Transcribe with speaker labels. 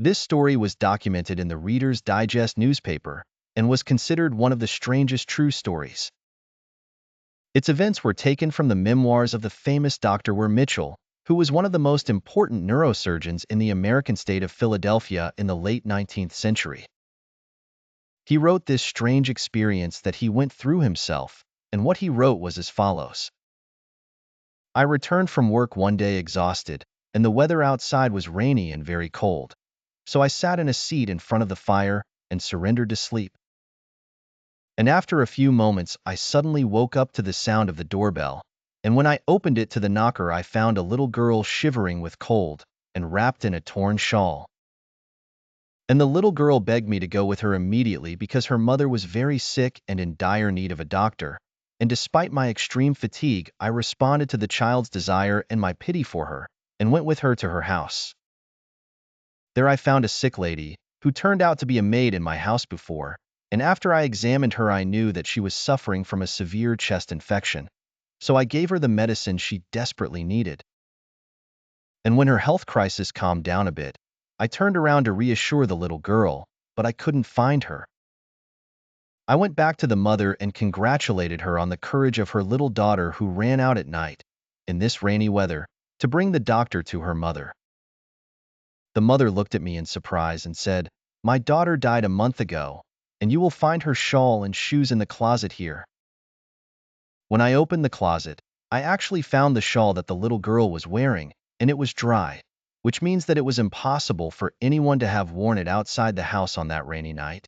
Speaker 1: This story was documented in the Reader's Digest newspaper and was considered one of the strangest true stories. Its events were taken from the memoirs of the famous Dr. Ware Mitchell, who was one of the most important neurosurgeons in the American state of Philadelphia in the late 19th century. He wrote this strange experience that he went through himself, and what he wrote was as follows. I returned from work one day exhausted, and the weather outside was rainy and very cold. So I sat in a seat in front of the fire and surrendered to sleep. And after a few moments, I suddenly woke up to the sound of the doorbell, and when I opened it to the knocker, I found a little girl shivering with cold and wrapped in a torn shawl. And the little girl begged me to go with her immediately because her mother was very sick and in dire need of a doctor. And despite my extreme fatigue, I responded to the child's desire and my pity for her, and went with her to her house. There I found a sick lady, who turned out to be a maid in my house before, and after I examined her I knew that she was suffering from a severe chest infection. So I gave her the medicine she desperately needed. And when her health crisis calmed down a bit, I turned around to reassure the little girl, but I couldn't find her. I went back to the mother and congratulated her on the courage of her little daughter who ran out at night, in this rainy weather, to bring the doctor to her mother. The mother looked at me in surprise and said, "My daughter died a month ago, and you will find her shawl and shoes in the closet here." When I opened the closet, I actually found the shawl that the little girl was wearing, and it was dry, which means that it was impossible for anyone to have worn it outside the house on that rainy night.